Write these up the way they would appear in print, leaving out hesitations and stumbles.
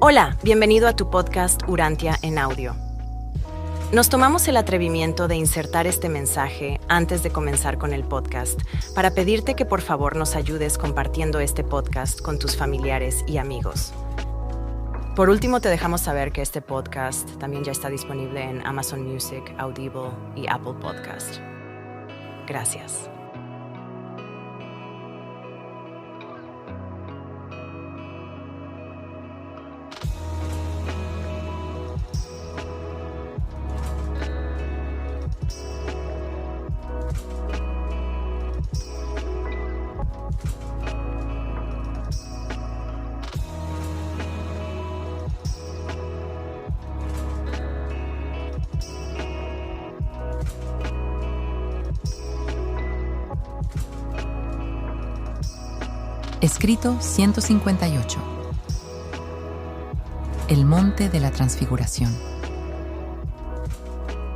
Hola, bienvenido a tu podcast Urantia en audio. Nos tomamos el atrevimiento de insertar este mensaje antes de comenzar con el podcast para pedirte que por favor nos ayudes compartiendo este podcast con tus familiares y amigos. Por último, te dejamos saber que este podcast también ya está disponible en Amazon Music, Audible y Apple Podcast. Gracias. Escrito 158. El Monte de la Transfiguración.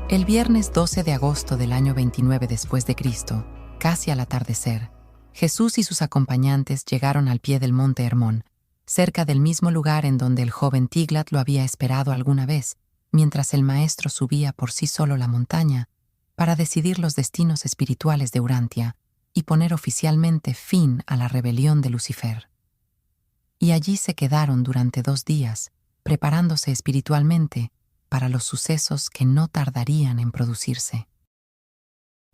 El viernes 12 de agosto del año 29 después de Cristo, casi al atardecer, Jesús y sus acompañantes llegaron al pie del Monte Hermón, cerca del mismo lugar en donde el joven Tiglat lo había esperado alguna vez, mientras el maestro subía por sí solo la montaña para decidir los destinos espirituales de Urantia y poner oficialmente fin a la rebelión de Lucifer. Y allí se quedaron durante 2 días, preparándose espiritualmente para los sucesos que no tardarían en producirse.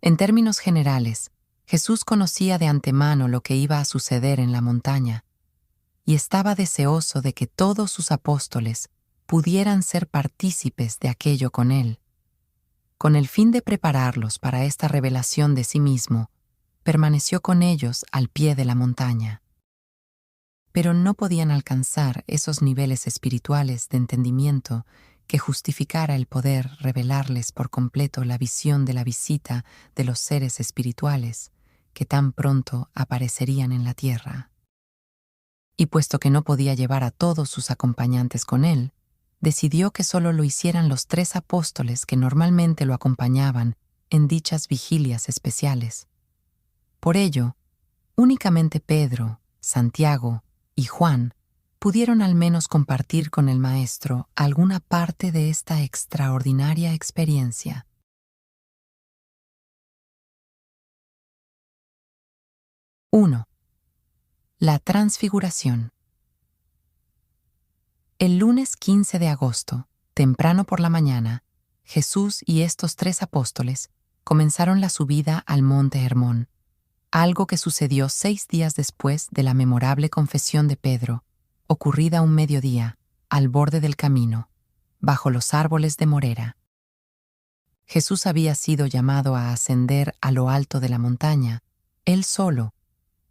En términos generales, Jesús conocía de antemano lo que iba a suceder en la montaña y estaba deseoso de que todos sus apóstoles pudieran ser partícipes de aquello con él. Con el fin de prepararlos para esta revelación de sí mismo, permaneció con ellos al pie de la montaña. Pero no podían alcanzar esos niveles espirituales de entendimiento que justificara el poder revelarles por completo la visión de la visita de los seres espirituales que tan pronto aparecerían en la tierra. Y puesto que no podía llevar a todos sus acompañantes con él, decidió que solo lo hicieran los 3 apóstoles que normalmente lo acompañaban en dichas vigilias especiales. Por ello, únicamente Pedro, Santiago y Juan pudieron al menos compartir con el Maestro alguna parte de esta extraordinaria experiencia. ¡1! La Transfiguración. El lunes 15 de agosto, temprano por la mañana, Jesús y estos 3 apóstoles comenzaron la subida al Monte Hermón, algo que sucedió 6 días después de la memorable confesión de Pedro, ocurrida un mediodía, al borde del camino, bajo los árboles de morera. Jesús había sido llamado a ascender a lo alto de la montaña, él solo,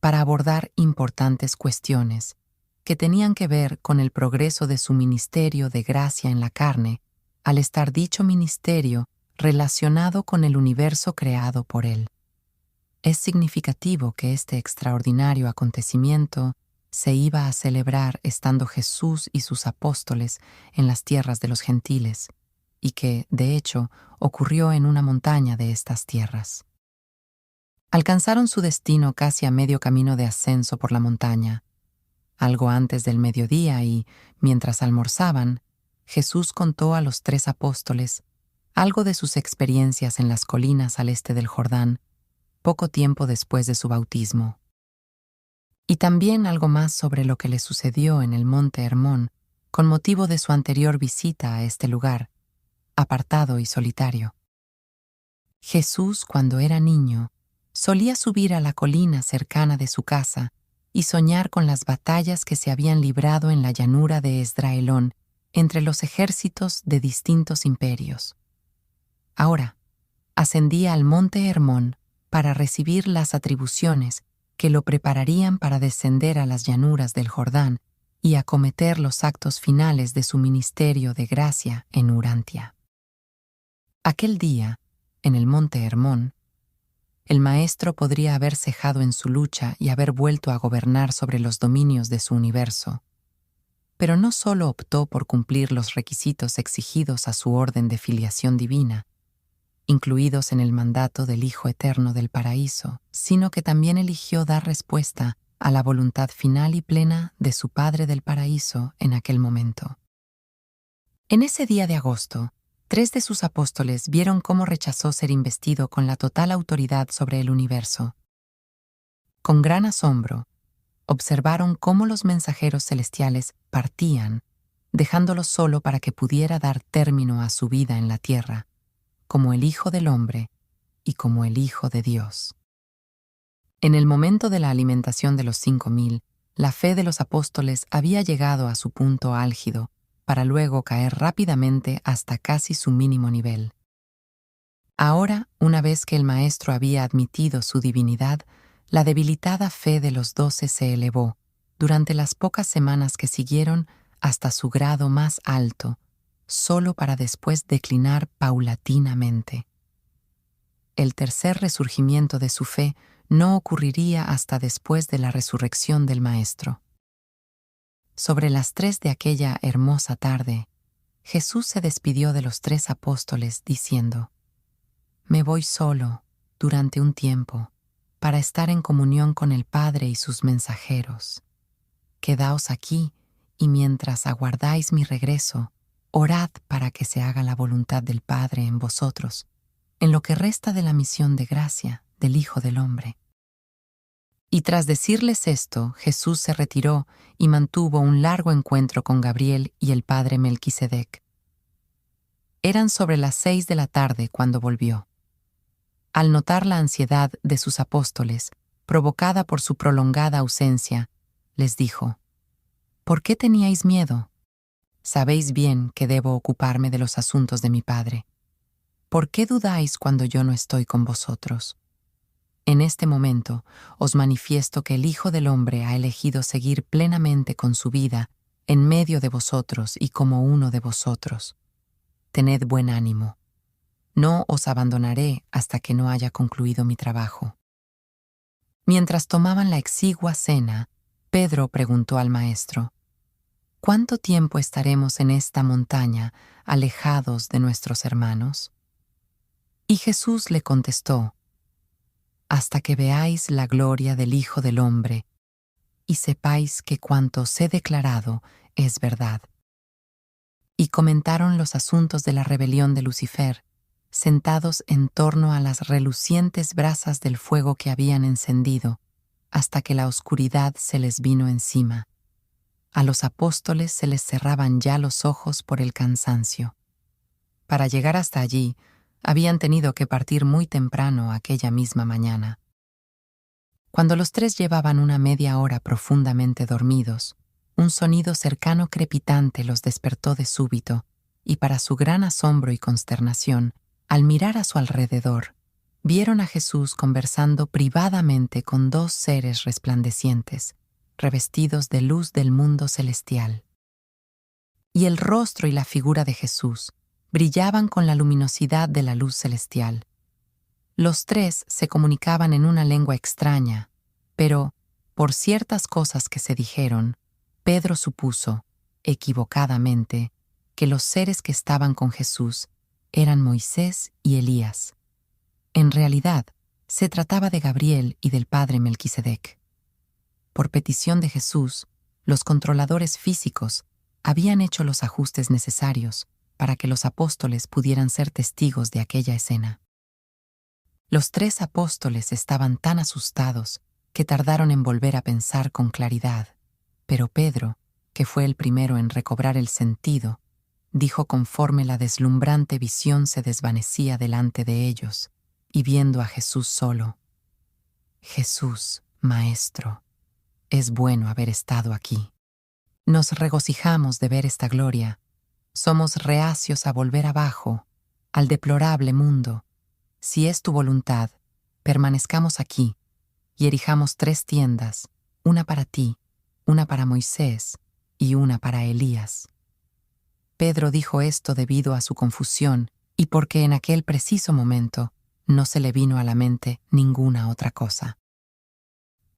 para abordar importantes cuestiones que tenían que ver con el progreso de su ministerio de gracia en la carne, al estar dicho ministerio relacionado con el universo creado por él. Es significativo que este extraordinario acontecimiento se iba a celebrar estando Jesús y sus apóstoles en las tierras de los gentiles, y que, de hecho, ocurrió en una montaña de estas tierras. Alcanzaron su destino casi a medio camino de ascenso por la montaña. Algo antes del mediodía y, mientras almorzaban, Jesús contó a los 3 apóstoles algo de sus experiencias en las colinas al este del Jordán, poco tiempo después de su bautismo. Y también algo más sobre lo que le sucedió en el Monte Hermón con motivo de su anterior visita a este lugar, apartado y solitario. Jesús, cuando era niño, solía subir a la colina cercana de su casa y soñar con las batallas que se habían librado en la llanura de Esdraelón entre los ejércitos de distintos imperios. Ahora, ascendía al Monte Hermón para recibir las atribuciones que lo prepararían para descender a las llanuras del Jordán y acometer los actos finales de su ministerio de gracia en Urantia. Aquel día, en el Monte Hermón, el Maestro podría haber cejado en su lucha y haber vuelto a gobernar sobre los dominios de su universo, pero no solo optó por cumplir los requisitos exigidos a su orden de filiación divina, incluidos en el mandato del Hijo Eterno del Paraíso, sino que también eligió dar respuesta a la voluntad final y plena de su Padre del paraíso en aquel momento. En ese día de agosto, 3 de sus apóstoles vieron cómo rechazó ser investido con la total autoridad sobre el universo. Con gran asombro, observaron cómo los mensajeros celestiales partían, dejándolo solo para que pudiera dar término a su vida en la tierra, como el Hijo del Hombre y como el Hijo de Dios. En el momento de la alimentación de los 5,000, la fe de los apóstoles había llegado a su punto álgido, para luego caer rápidamente hasta casi su mínimo nivel. Ahora, una vez que el Maestro había admitido su divinidad, la debilitada fe de los 12 se elevó, durante las pocas semanas que siguieron, hasta su grado más alto, solo para después declinar paulatinamente. El tercer resurgimiento de su fe no ocurriría hasta después de la resurrección del Maestro. Sobre las 3 de aquella hermosa tarde, Jesús se despidió de los 3 apóstoles diciendo: «Me voy solo, durante un tiempo, para estar en comunión con el Padre y sus mensajeros. Quedaos aquí, y mientras aguardáis mi regreso, orad para que se haga la voluntad del Padre en vosotros, en lo que resta de la misión de gracia del Hijo del Hombre». Y tras decirles esto, Jesús se retiró y mantuvo un largo encuentro con Gabriel y el padre Melquisedec. Eran sobre las 6 de la tarde cuando volvió. Al notar la ansiedad de sus apóstoles, provocada por su prolongada ausencia, les dijo: «¿Por qué teníais miedo? Sabéis bien que debo ocuparme de los asuntos de mi Padre. ¿Por qué dudáis cuando yo no estoy con vosotros? En este momento os manifiesto que el Hijo del Hombre ha elegido seguir plenamente con su vida en medio de vosotros y como uno de vosotros. Tened buen ánimo. No os abandonaré hasta que no haya concluido mi trabajo». Mientras tomaban la exigua cena, Pedro preguntó al Maestro: «¿Cuánto tiempo estaremos en esta montaña, alejados de nuestros hermanos?» Y Jesús le contestó: «Hasta que veáis la gloria del Hijo del Hombre y sepáis que cuanto os he declarado es verdad». Y comentaron los asuntos de la rebelión de Lucifer, sentados en torno a las relucientes brasas del fuego que habían encendido, hasta que la oscuridad se les vino encima. A los apóstoles se les cerraban ya los ojos por el cansancio. Para llegar hasta allí, habían tenido que partir muy temprano aquella misma mañana. Cuando los 3 llevaban una media hora profundamente dormidos, un sonido cercano crepitante los despertó de súbito, y para su gran asombro y consternación, al mirar a su alrededor, vieron a Jesús conversando privadamente con 2 seres resplandecientes, revestidos de luz del mundo celestial. Y el rostro y la figura de Jesús brillaban con la luminosidad de la luz celestial. Los 3 se comunicaban en una lengua extraña, pero, por ciertas cosas que se dijeron, Pedro supuso, equivocadamente, que los seres que estaban con Jesús eran Moisés y Elías. En realidad, se trataba de Gabriel y del padre Melquisedec. Por petición de Jesús, los controladores físicos habían hecho los ajustes necesarios para que los apóstoles pudieran ser testigos de aquella escena. Los 3 apóstoles estaban tan asustados que tardaron en volver a pensar con claridad, pero Pedro, que fue el primero en recobrar el sentido, dijo conforme la deslumbrante visión se desvanecía delante de ellos, y viendo a Jesús solo: «Jesús, Maestro, es bueno haber estado aquí. Nos regocijamos de ver esta gloria. Somos reacios a volver abajo, al deplorable mundo. Si es tu voluntad, permanezcamos aquí y erijamos 3 tiendas, una para ti, una para Moisés y una para Elías». Pedro dijo esto debido a su confusión y porque en aquel preciso momento no se le vino a la mente ninguna otra cosa.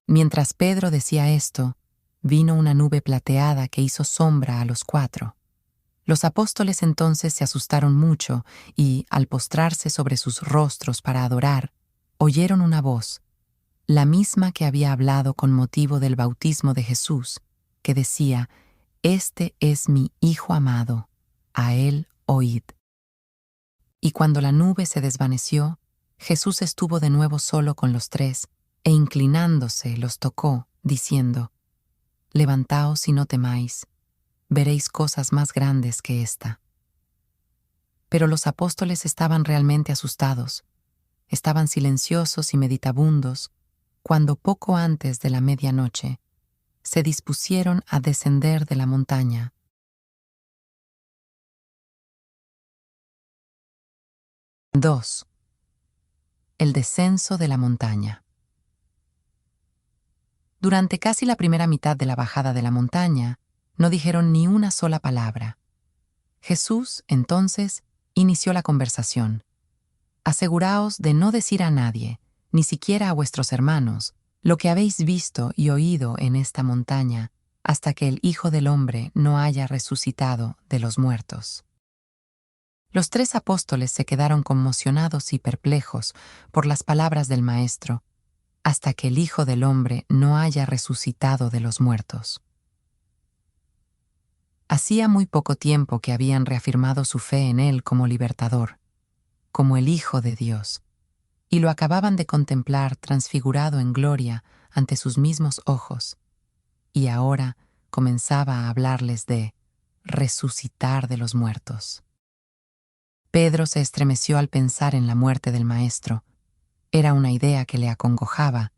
Mientras Pedro decía esto, vino una nube plateada que hizo sombra a los 4. Los apóstoles entonces se asustaron mucho y, al postrarse sobre sus rostros para adorar, oyeron una voz: la misma que había hablado con motivo del bautismo de Jesús, que decía: «Este es mi Hijo amado, a él oíd». Y cuando la nube se desvaneció, Jesús estuvo de nuevo solo con los tres, e inclinándose los tocó, diciendo: «Levantaos y no temáis, veréis cosas más grandes que esta». Pero los apóstoles estaban realmente asustados, estaban silenciosos y meditabundos, cuando poco antes de la medianoche se dispusieron a descender de la montaña. Dos. El descenso de la montaña. Durante casi la primera mitad de la bajada de la montaña, no dijeron ni una sola palabra. Jesús, entonces, inició la conversación. «Aseguraos de no decir a nadie, ni siquiera a vuestros hermanos, lo que habéis visto y oído en esta montaña, hasta que el Hijo del Hombre no haya resucitado de los muertos». Los tres apóstoles se quedaron conmocionados y perplejos por las palabras del Maestro, hasta que el Hijo del Hombre no haya resucitado de los muertos. Hacía muy poco tiempo que habían reafirmado su fe en Él como libertador, como el Hijo de Dios, y lo acababan de contemplar transfigurado en gloria ante sus mismos ojos, y ahora comenzaba a hablarles de resucitar de los muertos. Pedro se estremeció al pensar en la muerte del Maestro. Era una idea que le acongojaba,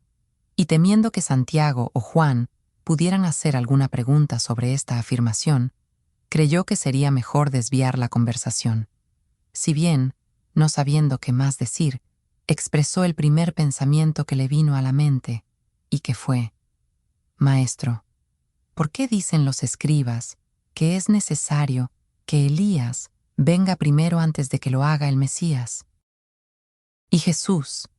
y temiendo que Santiago o Juan pudieran hacer alguna pregunta sobre esta afirmación, creyó que sería mejor desviar la conversación. Si bien, no sabiendo qué más decir, expresó el primer pensamiento que le vino a la mente, y que fue: «Maestro, ¿por qué dicen los escribas que es necesario que Elías venga primero antes de que lo haga el Mesías?» Y Jesús,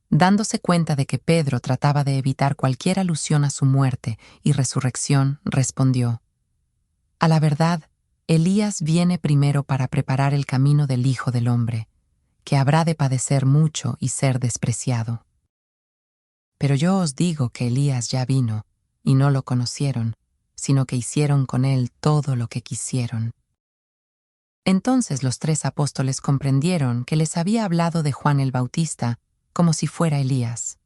dándose cuenta de que Pedro trataba de evitar cualquier alusión a su muerte y resurrección, respondió: «A la verdad, Elías viene primero para preparar el camino del Hijo del Hombre, que habrá de padecer mucho y ser despreciado. Pero yo os digo que Elías ya vino, y no lo conocieron, sino que hicieron con él todo lo que quisieron». Entonces los tres apóstoles comprendieron que les había hablado de Juan el Bautista como si fuera Elías.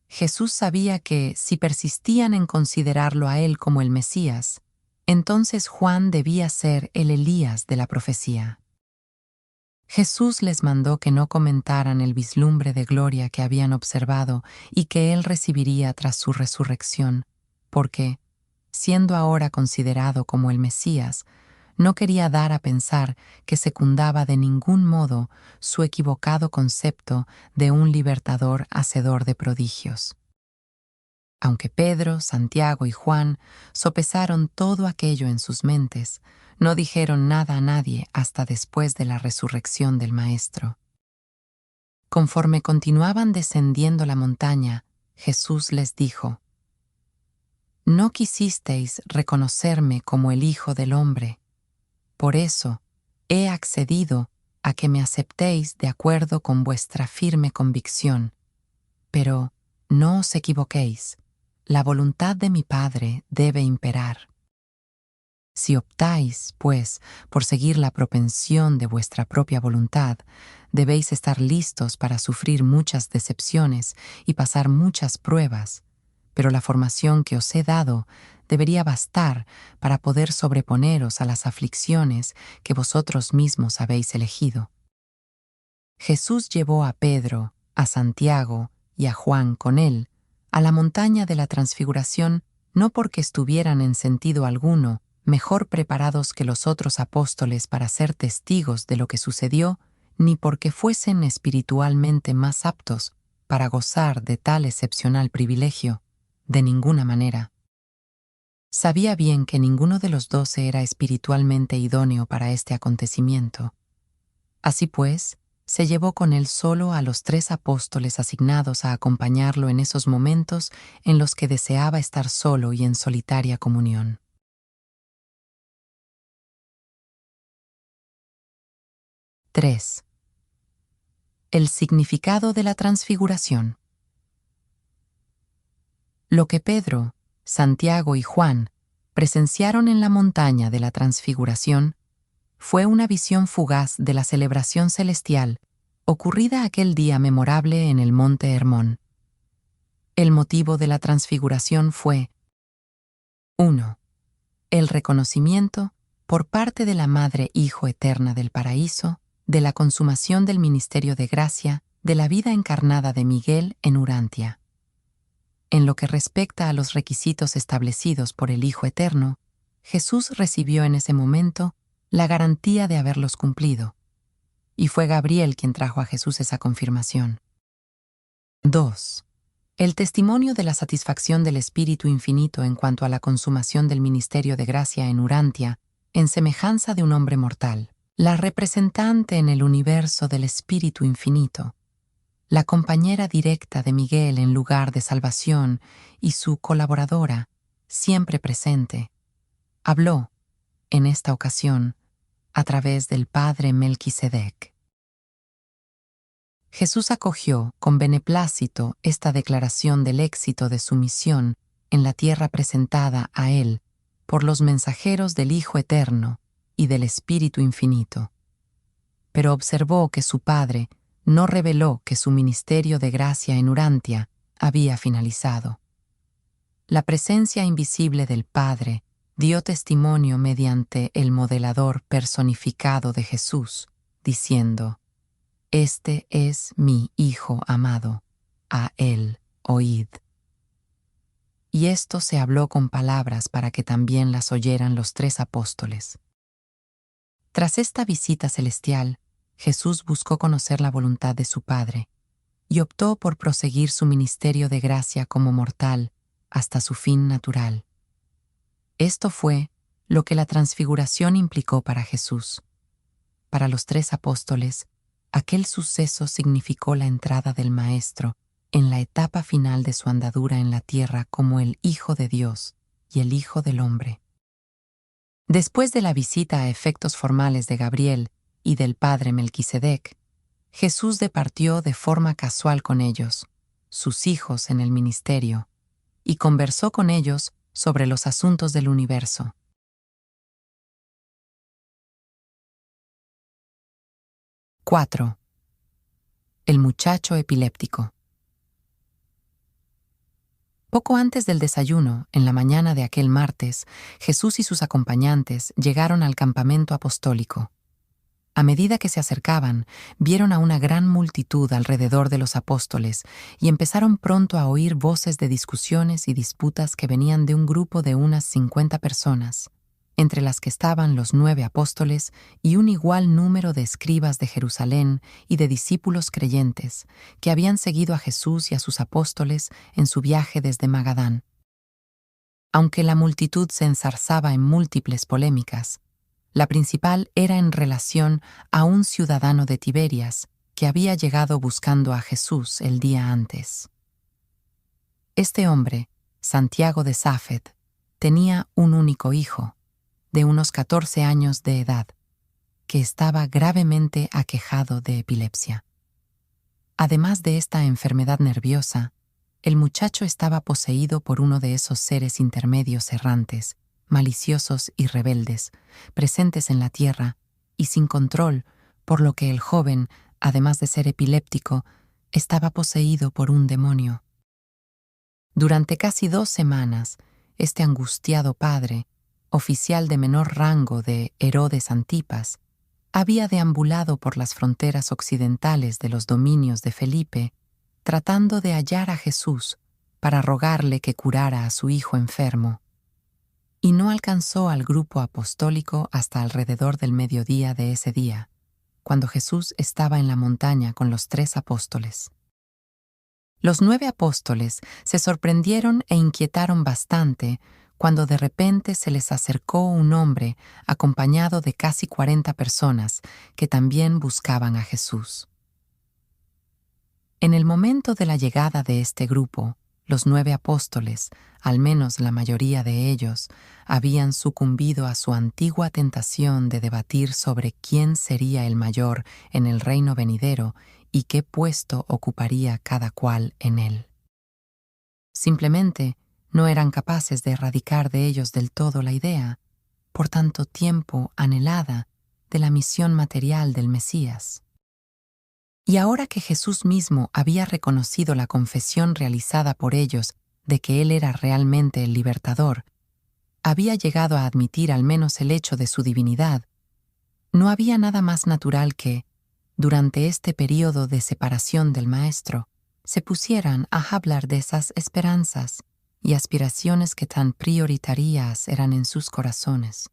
Jesús sabía que, si persistían en considerarlo a él como el Mesías, entonces Juan debía ser el Elías de la profecía. Jesús les mandó que no comentaran el vislumbre de gloria que habían observado y que él recibiría tras su resurrección, porque, siendo ahora considerado como el Mesías, no quería dar a pensar que secundaba de ningún modo su equivocado concepto de un libertador hacedor de prodigios. Aunque Pedro, Santiago y Juan sopesaron todo aquello en sus mentes, no dijeron nada a nadie hasta después de la resurrección del Maestro. Conforme continuaban descendiendo la montaña, Jesús les dijo: «No quisisteis reconocerme como el Hijo del Hombre. Por eso he accedido a que me aceptéis de acuerdo con vuestra firme convicción. Pero no os equivoquéis, la voluntad de mi Padre debe imperar. Si optáis, pues, por seguir la propensión de vuestra propia voluntad, debéis estar listos para sufrir muchas decepciones y pasar muchas pruebas, pero la formación que os he dado debería bastar para poder sobreponeros a las aflicciones que vosotros mismos habéis elegido». Jesús llevó a Pedro, a Santiago y a Juan con él a la montaña de la Transfiguración, no porque estuvieran en sentido alguno mejor preparados que los otros apóstoles para ser testigos de lo que sucedió, ni porque fuesen espiritualmente más aptos para gozar de tal excepcional privilegio, de ninguna manera. Sabía bien que ninguno de los 12 era espiritualmente idóneo para este acontecimiento. Así pues, se llevó con él solo a los 3 apóstoles asignados a acompañarlo en esos momentos en los que deseaba estar solo y en solitaria comunión. 3. El significado de la transfiguración. Lo que Pedro, Santiago y Juan presenciaron en la montaña de la Transfiguración fue una visión fugaz de la celebración celestial ocurrida aquel día memorable en el monte Hermón. El motivo de la Transfiguración fue 1. El reconocimiento, por parte de la Madre Hijo Eterna del Paraíso, de la consumación del ministerio de gracia de la vida encarnada de Miguel en Urantia. En lo que respecta a los requisitos establecidos por el Hijo Eterno, Jesús recibió en ese momento la garantía de haberlos cumplido, y fue Gabriel quien trajo a Jesús esa confirmación. 2. El testimonio de la satisfacción del Espíritu Infinito en cuanto a la consumación del ministerio de gracia en Urantia, en semejanza de un hombre mortal, la representante en el universo del Espíritu Infinito, la compañera directa de Miguel en lugar de salvación y su colaboradora, siempre presente, habló, en esta ocasión, a través del Padre Melquisedec. Jesús acogió con beneplácito esta declaración del éxito de su misión en la tierra presentada a él por los mensajeros del Hijo Eterno y del Espíritu Infinito. Pero observó que su Padre no reveló que su ministerio de gracia en Urantia había finalizado. La presencia invisible del Padre dio testimonio mediante el modelador personificado de Jesús, diciendo: «Este es mi Hijo amado, a él oíd». Y esto se habló con palabras para que también las oyeran los 3 apóstoles. Tras esta visita celestial, Jesús buscó conocer la voluntad de su Padre y optó por proseguir su ministerio de gracia como mortal hasta su fin natural. Esto fue lo que la transfiguración implicó para Jesús. Para los 3 apóstoles, aquel suceso significó la entrada del Maestro en la etapa final de su andadura en la tierra como el Hijo de Dios y el Hijo del Hombre. Después de la visita a efectos formales de Gabriel y del Padre Melquisedec, Jesús departió de forma casual con ellos, sus hijos en el ministerio, y conversó con ellos sobre los asuntos del universo. 4. El muchacho epiléptico. Poco antes del desayuno, en la mañana de aquel martes, Jesús y sus acompañantes llegaron al campamento apostólico. A medida que se acercaban, vieron a una gran multitud alrededor de los apóstoles y empezaron pronto a oír voces de discusiones y disputas que venían de un grupo de unas 50 personas, entre las que estaban los 9 apóstoles y un igual número de escribas de Jerusalén y de discípulos creyentes que habían seguido a Jesús y a sus apóstoles en su viaje desde Magadán. Aunque la multitud se enzarzaba en múltiples polémicas, la principal era en relación a un ciudadano de Tiberias que había llegado buscando a Jesús el día antes. Este hombre, Santiago de Safed, tenía un único hijo, de unos 14 años de edad, que estaba gravemente aquejado de epilepsia. Además de esta enfermedad nerviosa, el muchacho estaba poseído por uno de esos seres intermedios errantes, maliciosos y rebeldes, presentes en la tierra y sin control, por lo que el joven, además de ser epiléptico, estaba poseído por un demonio. Durante casi 2 semanas, este angustiado padre, oficial de menor rango de Herodes Antipas, había deambulado por las fronteras occidentales de los dominios de Felipe, tratando de hallar a Jesús para rogarle que curara a su hijo enfermo, y no alcanzó al grupo apostólico hasta alrededor del mediodía de ese día, cuando Jesús estaba en la montaña con los 3 apóstoles. Los 9 apóstoles se sorprendieron e inquietaron bastante cuando de repente se les acercó un hombre acompañado de casi 40 personas que también buscaban a Jesús. En el momento de la llegada de este grupo, los 9 apóstoles, al menos la mayoría de ellos, habían sucumbido a su antigua tentación de debatir sobre quién sería el mayor en el reino venidero y qué puesto ocuparía cada cual en él. Simplemente no eran capaces de erradicar de ellos del todo la idea, por tanto tiempo anhelada, de la misión material del Mesías. Y ahora que Jesús mismo había reconocido la confesión realizada por ellos de que Él era realmente el libertador, había llegado a admitir al menos el hecho de su divinidad, no había nada más natural que, durante este período de separación del Maestro, se pusieran a hablar de esas esperanzas y aspiraciones que tan prioritarias eran en sus corazones.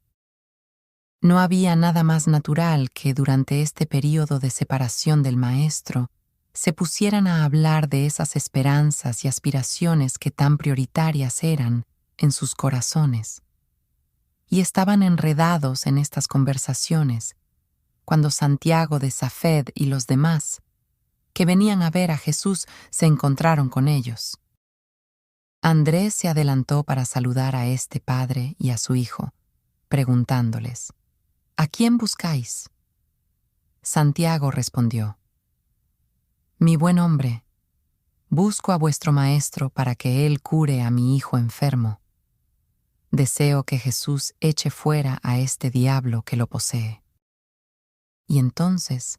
No había nada más natural que durante este período de separación del Maestro se pusieran a hablar de esas esperanzas y aspiraciones que tan prioritarias eran en sus corazones. Y estaban enredados en estas conversaciones cuando Santiago de Safed y los demás, que venían a ver a Jesús, se encontraron con ellos. Andrés se adelantó para saludar a este padre y a su hijo, preguntándoles: ¿A quién buscáis? Santiago respondió: Mi buen hombre, busco a vuestro maestro para que él cure a mi hijo enfermo. Deseo que Jesús eche fuera a este diablo que lo posee. Y entonces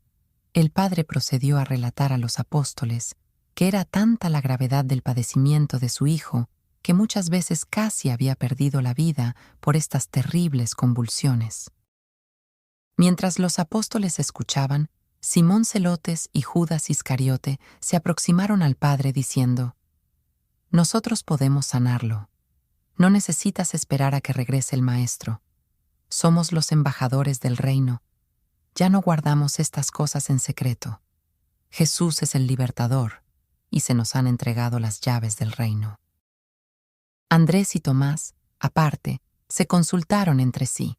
el padre procedió a relatar a los apóstoles que era tanta la gravedad del padecimiento de su hijo que muchas veces casi había perdido la vida por estas terribles convulsiones. Mientras los apóstoles escuchaban, Simón Celotes y Judas Iscariote se aproximaron al padre diciendo: Nosotros podemos sanarlo. No necesitas esperar a que regrese el maestro. Somos los embajadores del reino. Ya no guardamos estas cosas en secreto. Jesús es el libertador, y se nos han entregado las llaves del reino. Andrés y Tomás, aparte, se consultaron entre sí.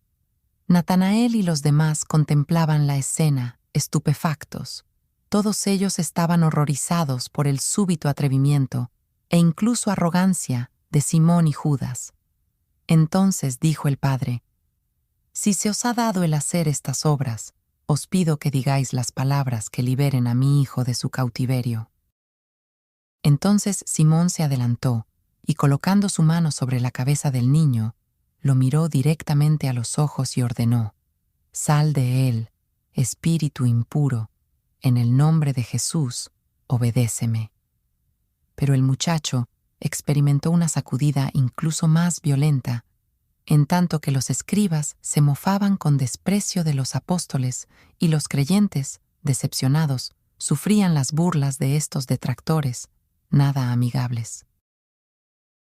Natanael y los demás contemplaban la escena, estupefactos. Todos ellos estaban horrorizados por el súbito atrevimiento e incluso arrogancia de Simón y Judas. Entonces dijo el padre: Si se os ha dado el hacer estas obras, os pido que digáis las palabras que liberen a mi hijo de su cautiverio. Entonces Simón se adelantó y, colocando su mano sobre la cabeza del niño, lo miró directamente a los ojos y ordenó: Sal de él, espíritu impuro, en el nombre de Jesús, obedéceme. Pero el muchacho experimentó una sacudida incluso más violenta, en tanto que los escribas se mofaban con desprecio de los apóstoles y los creyentes, decepcionados, sufrían las burlas de estos detractores, nada amigables.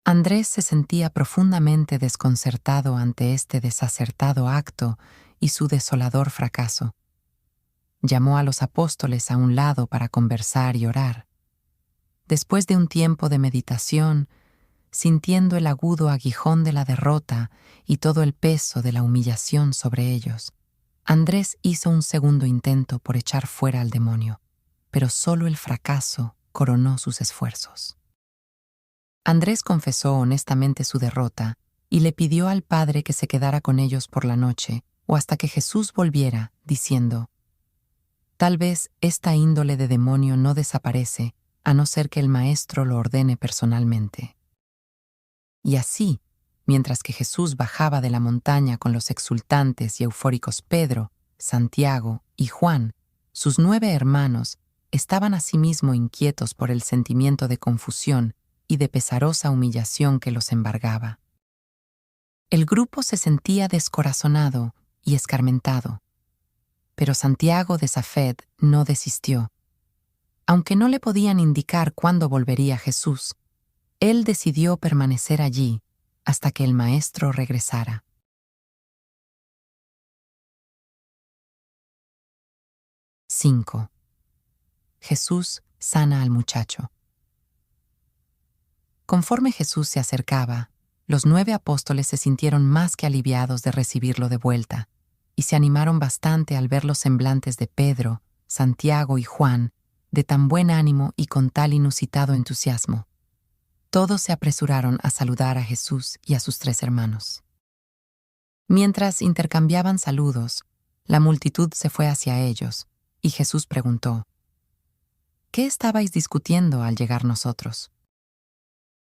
Andrés se sentía profundamente desconcertado ante este desacertado acto y su desolador fracaso. Llamó a los apóstoles a un lado para conversar y orar. Después de un tiempo de meditación, sintiendo el agudo aguijón de la derrota y todo el peso de la humillación sobre ellos, Andrés hizo un segundo intento por echar fuera al demonio, pero solo el fracaso coronó sus esfuerzos. Andrés confesó honestamente su derrota y le pidió al Padre que se quedara con ellos por la noche o hasta que Jesús volviera, diciendo: Tal vez esta índole de demonio no desaparece a no ser que el Maestro lo ordene personalmente. Y así, mientras que Jesús bajaba de la montaña con los exultantes y eufóricos Pedro, Santiago y Juan, sus 9 hermanos estaban asimismo inquietos por el sentimiento de confusión y de pesarosa humillación que los embargaba. El grupo se sentía descorazonado y escarmentado, pero Santiago de Safed no desistió. Aunque no le podían indicar cuándo volvería Jesús, él decidió permanecer allí hasta que el Maestro regresara. —5. Jesús sana al muchacho. Conforme Jesús se acercaba, los 9 apóstoles se sintieron más que aliviados de recibirlo de vuelta, y se animaron bastante al ver los semblantes de Pedro, Santiago y Juan, de tan buen ánimo y con tal inusitado entusiasmo. Todos se apresuraron a saludar a Jesús y a sus 3 hermanos. Mientras intercambiaban saludos, la multitud se fue hacia ellos, y Jesús preguntó: ¿Qué estabais discutiendo al llegar nosotros?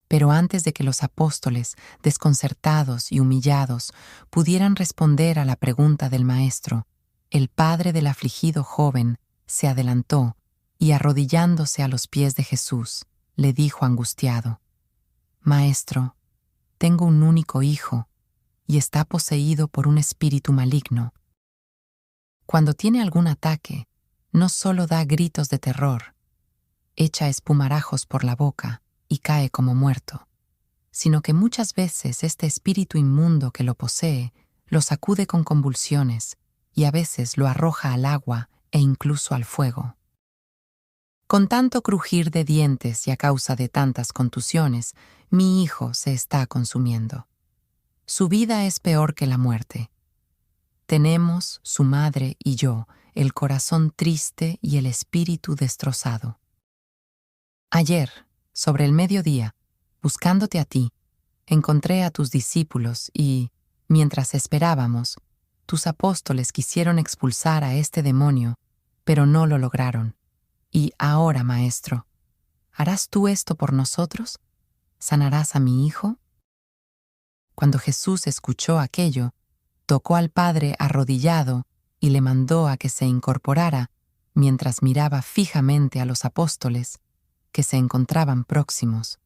Pero antes de que los apóstoles, desconcertados y humillados, pudieran responder a la pregunta del maestro, el padre del afligido joven se adelantó y, arrodillándose a los pies de Jesús, le dijo angustiado: «Maestro, tengo un único hijo y está poseído por un espíritu maligno. Cuando tiene algún ataque, no solo da gritos de terror, echa espumarajos por la boca y cae como muerto, sino que muchas veces este espíritu inmundo que lo posee lo sacude con convulsiones y a veces lo arroja al agua e incluso al fuego. Con tanto crujir de dientes y a causa de tantas contusiones, mi hijo se está consumiendo. Su vida es peor que la muerte. Tenemos, su madre y yo, el corazón triste y el espíritu destrozado. Ayer, sobre el mediodía, buscándote a ti, encontré a tus discípulos y, mientras esperábamos, tus apóstoles quisieron expulsar a este demonio, pero no lo lograron. Y ahora, Maestro, ¿harás tú esto por nosotros? ¿Sanarás a mi hijo?» Cuando Jesús escuchó aquello, tocó al Padre arrodillado y le mandó a que se incorporara mientras miraba fijamente a los apóstoles que se encontraban próximos.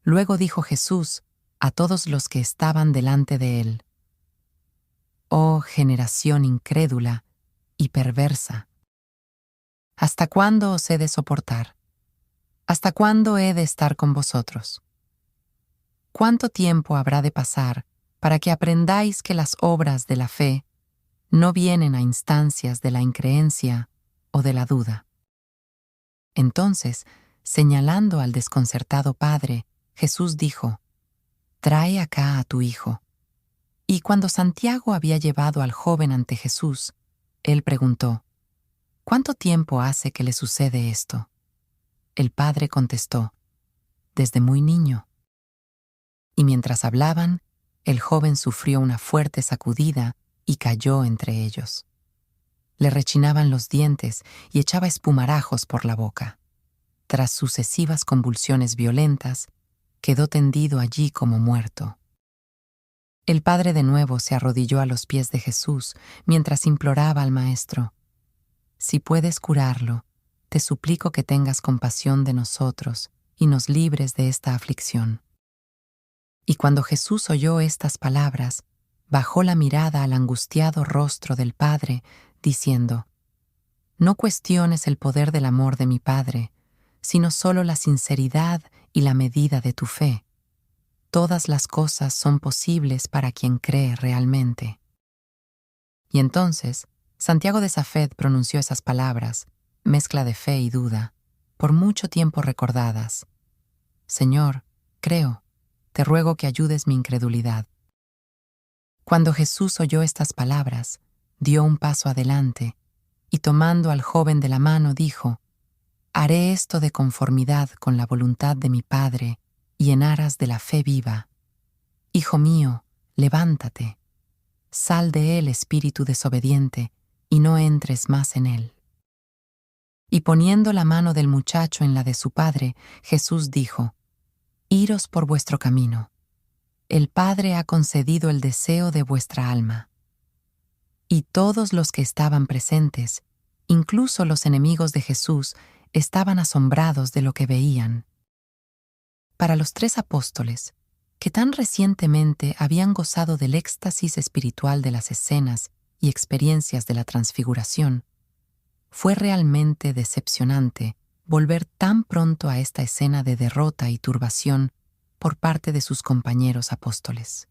Luego dijo Jesús a todos los que estaban delante de él: «Oh generación incrédula y perversa, ¿hasta cuándo os he de soportar? ¿Hasta cuándo he de estar con vosotros? ¿Cuánto tiempo habrá de pasar para que aprendáis que las obras de la fe no vienen a instancias de la increencia o de la duda?» Entonces, señalando al desconcertado padre, Jesús dijo: «Trae acá a tu hijo». Y cuando Santiago había llevado al joven ante Jesús, él preguntó: «¿Cuánto tiempo hace que le sucede esto?» El padre contestó: «Desde muy niño». Y mientras hablaban, el joven sufrió una fuerte sacudida y cayó entre ellos. Le rechinaban los dientes y echaba espumarajos por la boca. Tras sucesivas convulsiones violentas, quedó tendido allí como muerto. El padre de nuevo se arrodilló a los pies de Jesús mientras imploraba al maestro: «Si puedes curarlo, te suplico que tengas compasión de nosotros y nos libres de esta aflicción». Y cuando Jesús oyó estas palabras, bajó la mirada al angustiado rostro del Padre, diciendo: «No cuestiones el poder del amor de mi Padre, sino solo la sinceridad y la medida de tu fe. Todas las cosas son posibles para quien cree realmente». Y entonces, Santiago de Safed pronunció esas palabras, mezcla de fe y duda, por mucho tiempo recordadas: «Señor, creo, te ruego que ayudes mi incredulidad». Cuando Jesús oyó estas palabras, dio un paso adelante y, tomando al joven de la mano, dijo: «Haré esto de conformidad con la voluntad de mi Padre y en aras de la fe viva. Hijo mío, levántate, sal de él, espíritu desobediente, y no entres más en él». Y poniendo la mano del muchacho en la de su padre, Jesús dijo: «Iros por vuestro camino. El Padre ha concedido el deseo de vuestra alma». Y todos los que estaban presentes, incluso los enemigos de Jesús, estaban asombrados de lo que veían. Para los 3 apóstoles, que tan recientemente habían gozado del éxtasis espiritual de las escenas y experiencias de la transfiguración, fue realmente decepcionante volver tan pronto a esta escena de derrota y turbación por parte de sus compañeros apóstoles.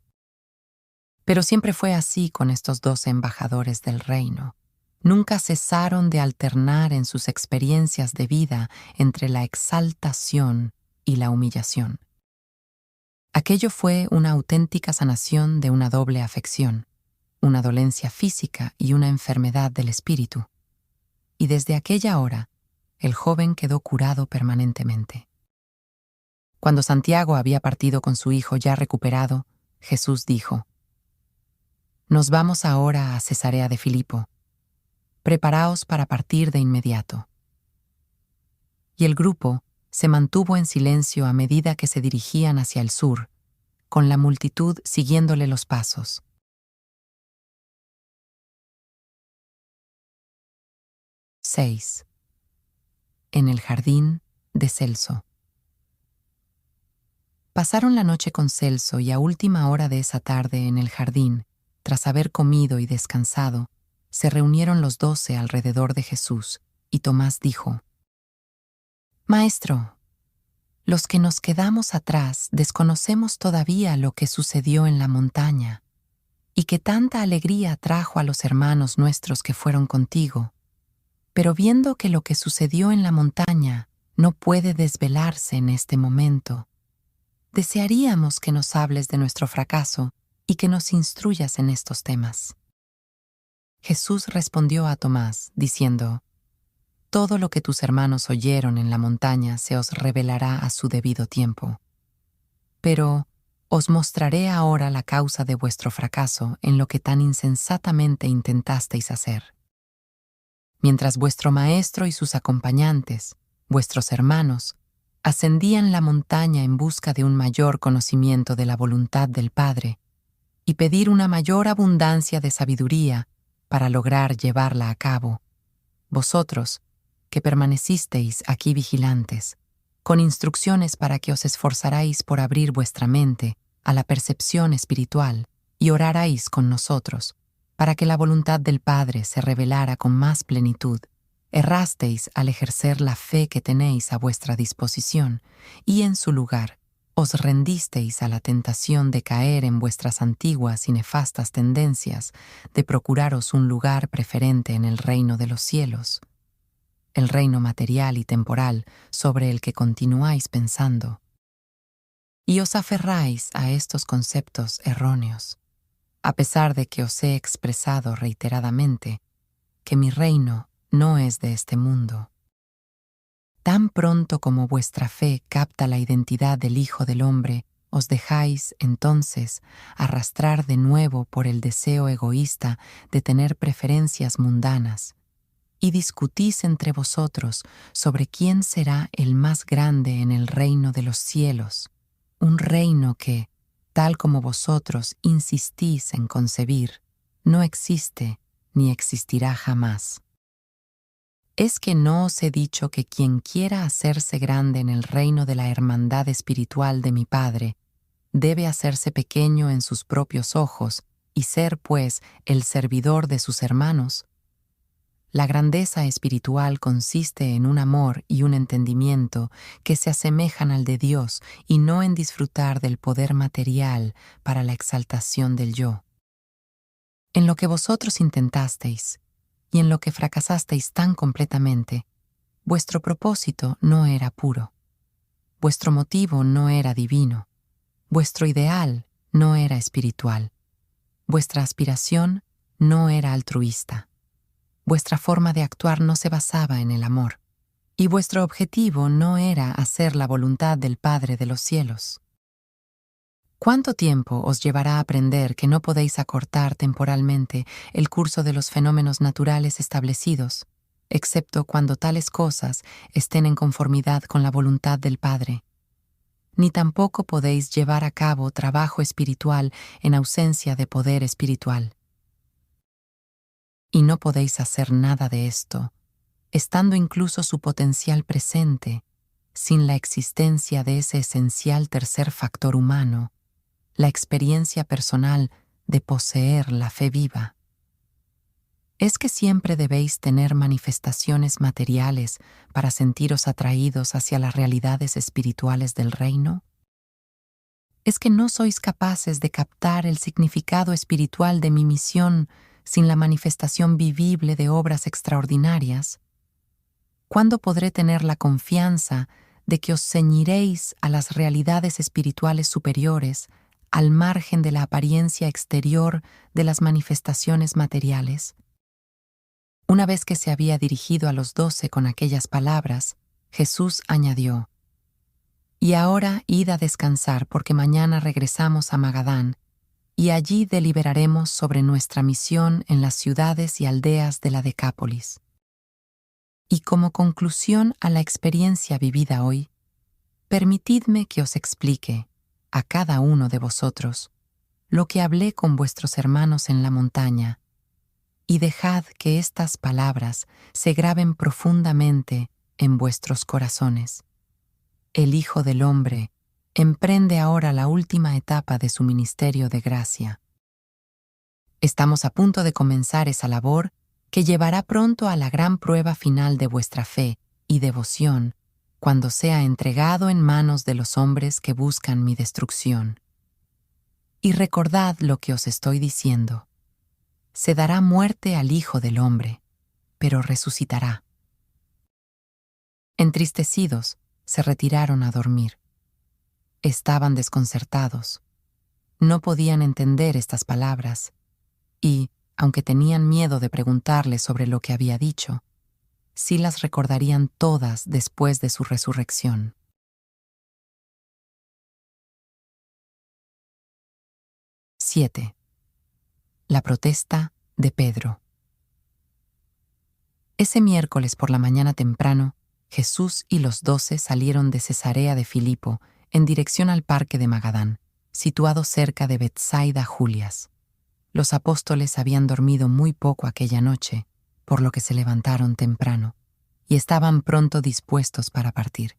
Pero siempre fue así con estos 2 embajadores del reino. Nunca cesaron de alternar en sus experiencias de vida entre la exaltación y la humillación. Aquello fue una auténtica sanación de una doble afección, una dolencia física y una enfermedad del espíritu. Y desde aquella hora, el joven quedó curado permanentemente. Cuando Santiago había partido con su hijo ya recuperado, Jesús dijo: «Nos vamos ahora a Cesarea de Filipo. Preparaos para partir de inmediato». Y el grupo, se mantuvo en silencio a medida que se dirigían hacia el sur, con la multitud siguiéndole los pasos. ―6. En el jardín de Celso. Pasaron la noche con Celso y a última hora de esa tarde en el jardín, tras haber comido y descansado, se reunieron los 12 alrededor de Jesús, y Tomás dijo: Maestro, los que nos quedamos atrás desconocemos todavía lo que sucedió en la montaña, y que tanta alegría trajo a los hermanos nuestros que fueron contigo. Pero viendo que lo que sucedió en la montaña no puede desvelarse en este momento, desearíamos que nos hables de nuestro fracaso y que nos instruyas en estos temas. Jesús respondió a Tomás, diciendo: Todo lo que tus hermanos oyeron en la montaña se os revelará a su debido tiempo. Pero os mostraré ahora la causa de vuestro fracaso en lo que tan insensatamente intentasteis hacer. Mientras vuestro maestro y sus acompañantes, vuestros hermanos, ascendían la montaña en busca de un mayor conocimiento de la voluntad del Padre y pedir una mayor abundancia de sabiduría para lograr llevarla a cabo, vosotros, que permanecisteis aquí vigilantes, con instrucciones para que os esforzarais por abrir vuestra mente a la percepción espiritual y orarais con nosotros, para que la voluntad del Padre se revelara con más plenitud, errasteis al ejercer la fe que tenéis a vuestra disposición, y en su lugar os rendisteis a la tentación de caer en vuestras antiguas y nefastas tendencias de procuraros un lugar preferente en el reino de los cielos, el reino material y temporal sobre el que continuáis pensando. Y os aferráis a estos conceptos erróneos, a pesar de que os he expresado reiteradamente que mi reino no es de este mundo. Tan pronto como vuestra fe capta la identidad del Hijo del Hombre, os dejáis, entonces, arrastrar de nuevo por el deseo egoísta de tener preferencias mundanas, y discutís entre vosotros sobre quién será el más grande en el reino de los cielos, un reino que, tal como vosotros insistís en concebir, no existe ni existirá jamás. ¿Es que no os he dicho que quien quiera hacerse grande en el reino de la hermandad espiritual de mi Padre, debe hacerse pequeño en sus propios ojos y ser, pues, el servidor de sus hermanos? La grandeza espiritual consiste en un amor y un entendimiento que se asemejan al de Dios y no en disfrutar del poder material para la exaltación del yo. En lo que vosotros intentasteis, y en lo que fracasasteis tan completamente, vuestro propósito no era puro, vuestro motivo no era divino, vuestro ideal no era espiritual, vuestra aspiración no era altruista, vuestra forma de actuar no se basaba en el amor, y vuestro objetivo no era hacer la voluntad del Padre de los cielos. ¿Cuánto tiempo os llevará a aprender que no podéis acortar temporalmente el curso de los fenómenos naturales establecidos, excepto cuando tales cosas estén en conformidad con la voluntad del Padre? Ni tampoco podéis llevar a cabo trabajo espiritual en ausencia de poder espiritual. Y no podéis hacer nada de esto, estando incluso su potencial presente, sin la existencia de ese esencial tercer factor humano, la experiencia personal de poseer la fe viva. ¿Es que siempre debéis tener manifestaciones materiales para sentiros atraídos hacia las realidades espirituales del reino? ¿Es que no sois capaces de captar el significado espiritual de mi misión sin la manifestación vivible de obras extraordinarias? ¿Cuándo podré tener la confianza de que os ceñiréis a las realidades espirituales superiores, al margen de la apariencia exterior de las manifestaciones materiales? Una vez que se había dirigido a los 12 con aquellas palabras, Jesús añadió: Y ahora id a descansar, porque mañana regresamos a Magadán, y allí deliberaremos sobre nuestra misión en las ciudades y aldeas de la Decápolis. Y como conclusión a la experiencia vivida hoy, Permitidme que os explique, a cada uno de vosotros, lo que hablé con vuestros hermanos en la montaña, y dejad que estas palabras se graben profundamente en vuestros corazones. El Hijo del Hombre emprende ahora la última etapa de su ministerio de gracia. Estamos a punto de comenzar esa labor que llevará pronto a la gran prueba final de vuestra fe y devoción, cuando sea entregado en manos de los hombres que buscan mi destrucción. Y recordad lo que os estoy diciendo. Se dará muerte al Hijo del Hombre, pero resucitará. Entristecidos, se retiraron a dormir. Estaban desconcertados. No podían entender estas palabras y, aunque tenían miedo de preguntarle sobre lo que había dicho, sí las recordarían todas después de su resurrección. ¡7! La protesta de Pedro. Ese miércoles por la mañana temprano, Jesús y los 12 salieron de Cesarea de Filipo en dirección al parque de Magadán, situado cerca de Betsaida Julias. Los apóstoles habían dormido muy poco aquella noche, por lo que se levantaron temprano, y estaban pronto dispuestos para partir.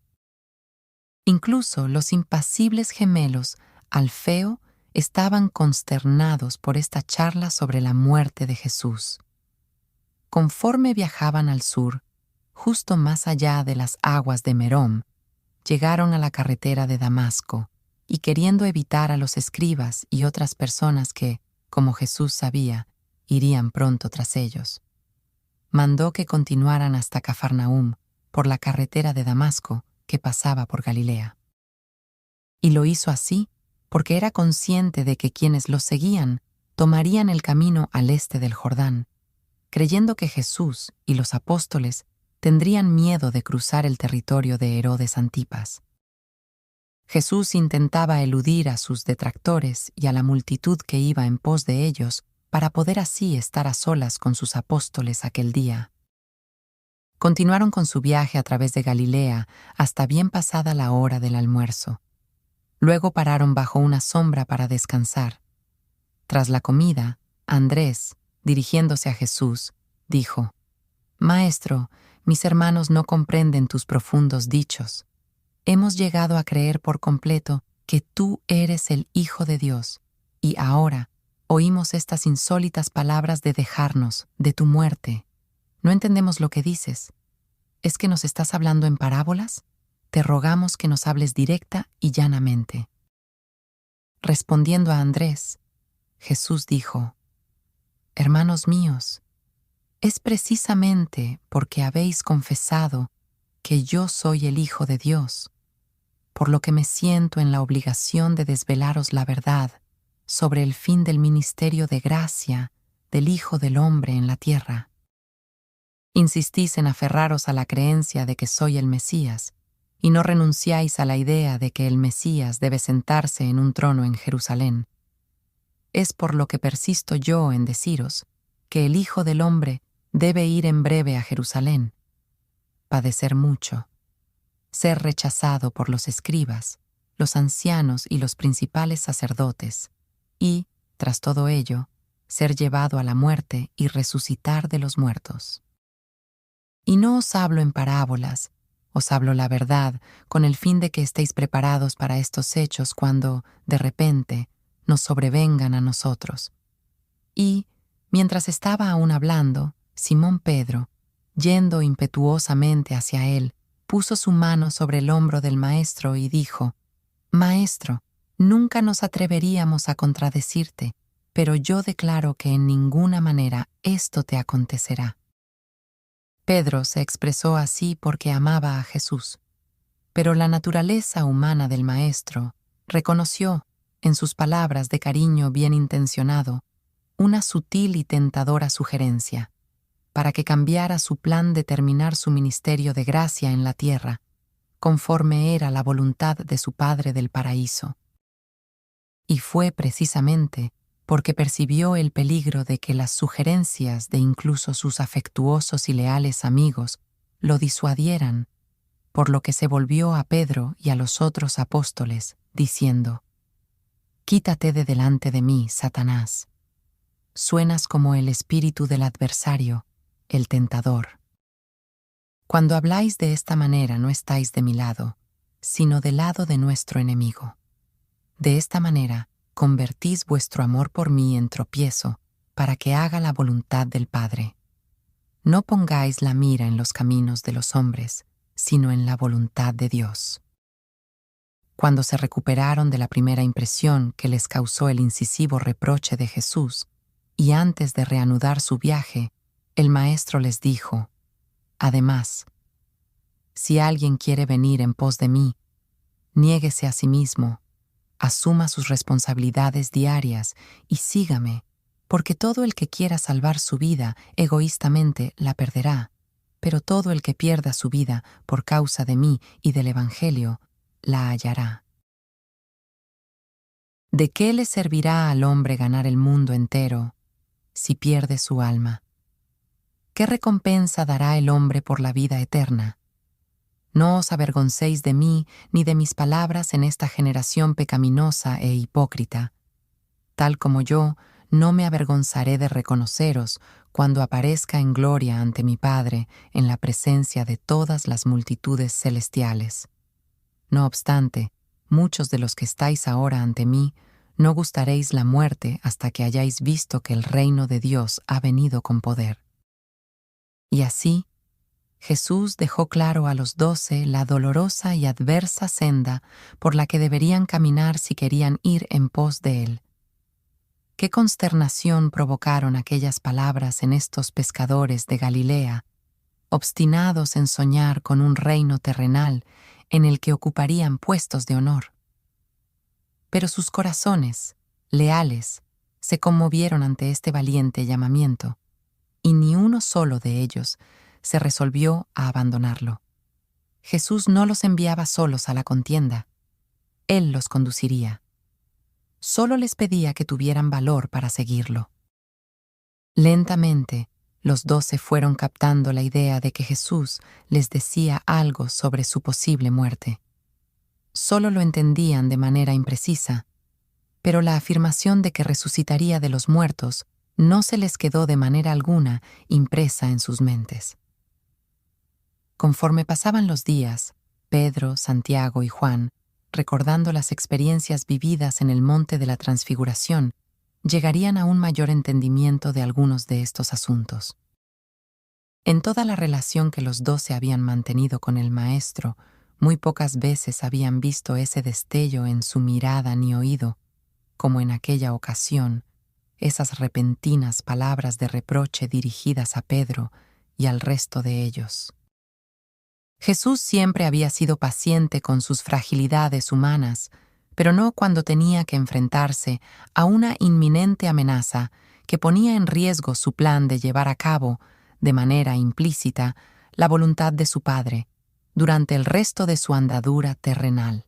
Incluso los impasibles gemelos, Alfeo, estaban consternados por esta charla sobre la muerte de Jesús. Conforme viajaban al sur, justo más allá de las aguas de Merom, llegaron a la carretera de Damasco, y queriendo evitar a los escribas y otras personas que, como Jesús sabía, irían pronto tras ellos, mandó que continuaran hasta Cafarnaúm por la carretera de Damasco que pasaba por Galilea. Y lo hizo así porque era consciente de que quienes los seguían tomarían el camino al este del Jordán, creyendo que Jesús y los apóstoles tendrían miedo de cruzar el territorio de Herodes Antipas. Jesús intentaba eludir a sus detractores y a la multitud que iba en pos de ellos para poder así estar a solas con sus apóstoles aquel día. Continuaron con su viaje a través de Galilea hasta bien pasada la hora del almuerzo. Luego pararon bajo una sombra para descansar. Tras la comida, Andrés, dirigiéndose a Jesús, dijo: «Maestro, mis hermanos no comprenden tus profundos dichos. Hemos llegado a creer por completo que tú eres el Hijo de Dios, y ahora oímos estas insólitas palabras de dejarnos, de tu muerte. No entendemos lo que dices. ¿Es que nos estás hablando en parábolas? Te rogamos que nos hables directa y llanamente». Respondiendo a Andrés, Jesús dijo: «Hermanos míos, es precisamente porque habéis confesado que yo soy el Hijo de Dios, por lo que me siento en la obligación de desvelaros la verdad sobre el fin del ministerio de gracia del Hijo del Hombre en la tierra. Insistís en aferraros a la creencia de que soy el Mesías, y no renunciáis a la idea de que el Mesías debe sentarse en un trono en Jerusalén. Es por lo que persisto yo en deciros que el Hijo del Hombre debe ir en breve a Jerusalén, padecer mucho, ser rechazado por los escribas, los ancianos y los principales sacerdotes, y, tras todo ello, ser llevado a la muerte y resucitar de los muertos. Y no os hablo en parábolas, os hablo la verdad, con el fin de que estéis preparados para estos hechos cuando, de repente, nos sobrevengan a nosotros». Y, mientras estaba aún hablando, Simón Pedro, yendo impetuosamente hacia él, puso su mano sobre el hombro del Maestro y dijo: «Maestro, nunca nos atreveríamos a contradecirte, pero yo declaro que en ninguna manera esto te acontecerá». Pedro se expresó así porque amaba a Jesús, pero la naturaleza humana del Maestro reconoció, en sus palabras de cariño bien intencionado, una sutil y tentadora sugerencia, para que cambiara su plan de terminar su ministerio de gracia en la tierra, conforme era la voluntad de su Padre del paraíso. Y fue precisamente porque percibió el peligro de que las sugerencias de incluso sus afectuosos y leales amigos lo disuadieran, por lo que se volvió a Pedro y a los otros apóstoles, diciendo: «Quítate de delante de mí, Satanás. Suenas como el espíritu del adversario, el tentador. Cuando habláis de esta manera no estáis de mi lado, sino del lado de nuestro enemigo. De esta manera convertís vuestro amor por mí en tropiezo, para que haga la voluntad del Padre. No pongáis la mira en los caminos de los hombres, sino en la voluntad de Dios». Cuando se recuperaron de la primera impresión que les causó el incisivo reproche de Jesús, y antes de reanudar su viaje, el Maestro les dijo: «Además, si alguien quiere venir en pos de mí, niéguese a sí mismo, asuma sus responsabilidades diarias y sígame, porque todo el que quiera salvar su vida egoístamente la perderá, pero todo el que pierda su vida por causa de mí y del Evangelio la hallará». ¿De qué le servirá al hombre ganar el mundo entero si pierde su alma? ¿Qué recompensa dará el hombre por la vida eterna? No os avergoncéis de mí ni de mis palabras en esta generación pecaminosa e hipócrita. Tal como yo, no me avergonzaré de reconoceros cuando aparezca en gloria ante mi Padre en la presencia de todas las multitudes celestiales. No obstante, muchos de los que estáis ahora ante mí, no gustaréis la muerte hasta que hayáis visto que el reino de Dios ha venido con poder. Y así, Jesús dejó claro a los 12 la dolorosa y adversa senda por la que deberían caminar si querían ir en pos de Él. Qué consternación provocaron aquellas palabras en estos pescadores de Galilea, obstinados en soñar con un reino terrenal en el que ocuparían puestos de honor. Pero sus corazones, leales, se conmovieron ante este valiente llamamiento, y ni uno solo de ellos se resolvió a abandonarlo. Jesús no los enviaba solos a la contienda. Él los conduciría. Solo les pedía que tuvieran valor para seguirlo. Lentamente, los 12 fueron captando la idea de que Jesús les decía algo sobre su posible muerte. Solo lo entendían de manera imprecisa, pero la afirmación de que resucitaría de los muertos no se les quedó de manera alguna impresa en sus mentes. Conforme pasaban los días, Pedro, Santiago y Juan, recordando las experiencias vividas en el monte de la Transfiguración, llegarían a un mayor entendimiento de algunos de estos asuntos. En toda la relación que los 12 habían mantenido con el Maestro, muy pocas veces habían visto ese destello en su mirada ni oído, como en aquella ocasión, esas repentinas palabras de reproche dirigidas a Pedro y al resto de ellos. Jesús siempre había sido paciente con sus fragilidades humanas, pero no cuando tenía que enfrentarse a una inminente amenaza que ponía en riesgo su plan de llevar a cabo, de manera implícita, la voluntad de su Padre durante el resto de su andadura terrenal.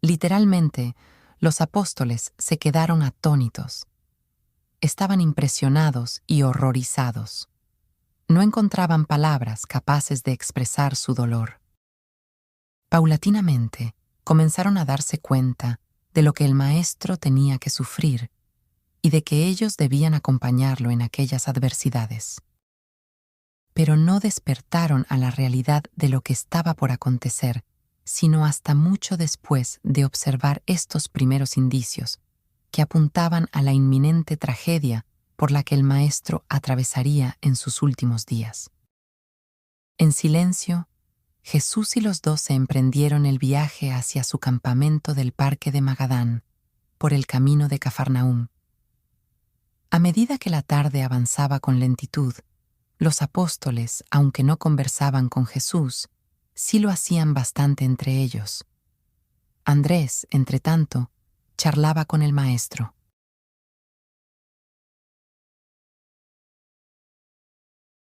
Literalmente, los apóstoles se quedaron atónitos. Estaban impresionados y horrorizados. No encontraban palabras capaces de expresar su dolor. Paulatinamente, comenzaron a darse cuenta de lo que el Maestro tenía que sufrir y de que ellos debían acompañarlo en aquellas adversidades. Pero no despertaron a la realidad de lo que estaba por acontecer, sino hasta mucho después de observar estos primeros indicios, que apuntaban a la inminente tragedia por la que el Maestro atravesaría en sus últimos días. En silencio, Jesús y los 12 emprendieron el viaje hacia su campamento del parque de Magadán, por el camino de Cafarnaúm. A medida que la tarde avanzaba con lentitud, los apóstoles, aunque no conversaban con Jesús, sí lo hacían bastante entre ellos. Andrés, entretanto, charlaba con el Maestro.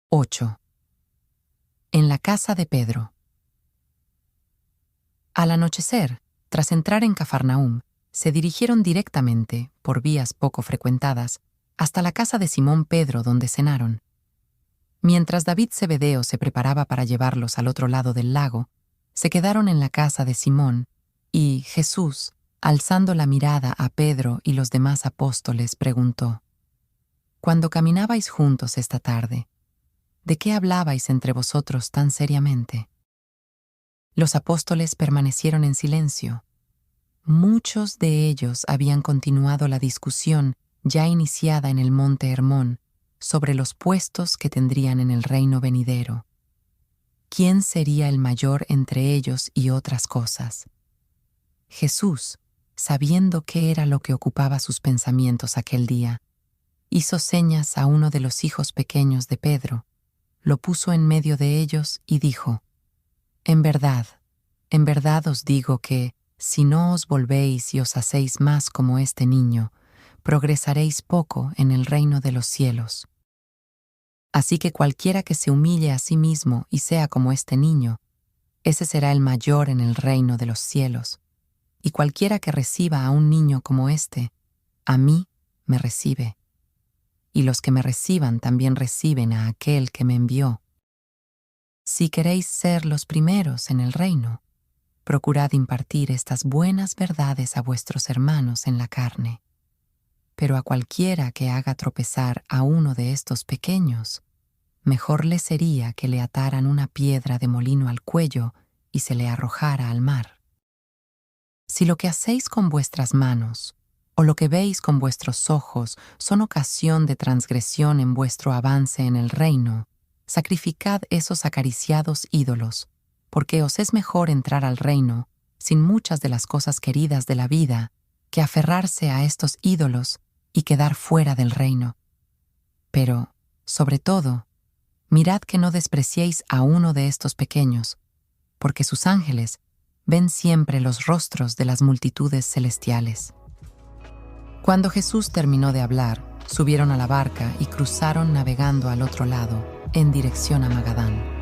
8. En la casa de Pedro. Al anochecer, tras entrar en Cafarnaúm, se dirigieron directamente, por vías poco frecuentadas, hasta la casa de Simón Pedro, donde cenaron. Mientras David Zebedeo se preparaba para llevarlos al otro lado del lago, Se quedaron en la casa de Simón, y Jesús, alzando la mirada a Pedro y los demás apóstoles, preguntó: «Cuando caminabais juntos esta tarde, ¿de qué hablabais entre vosotros tan seriamente?». Los apóstoles permanecieron en silencio. Muchos de ellos habían continuado la discusión ya iniciada en el monte Hermón sobre los puestos que tendrían en el reino venidero. ¿Quién sería el mayor entre ellos y otras cosas? Jesús, sabiendo qué era lo que ocupaba sus pensamientos aquel día, hizo señas a uno de los hijos pequeños de Pedro, lo puso en medio de ellos y dijo: en verdad os digo que, si no os volvéis y os hacéis más como este niño, progresaréis poco en el reino de los cielos. Así que cualquiera que se humille a sí mismo y sea como este niño, ese será el mayor en el reino de los cielos. Y cualquiera que reciba a un niño como este, a mí me recibe. Y los que me reciban también reciben a aquel que me envió. Si queréis ser los primeros en el reino, procurad impartir estas buenas verdades a vuestros hermanos en la carne. Pero a cualquiera que haga tropezar a uno de estos pequeños, mejor le sería que le ataran una piedra de molino al cuello y se le arrojara al mar. Si lo que hacéis con vuestras manos, o lo que veis con vuestros ojos, son ocasión de transgresión en vuestro avance en el reino, sacrificad esos acariciados ídolos, porque os es mejor entrar al reino sin muchas de las cosas queridas de la vida que aferrarse a estos ídolos y quedar fuera del reino. Pero, sobre todo, mirad que no despreciéis a uno de estos pequeños, porque sus ángeles ven siempre los rostros de las multitudes celestiales. Cuando Jesús terminó de hablar, subieron a la barca y cruzaron navegando al otro lado, en dirección a Magadán.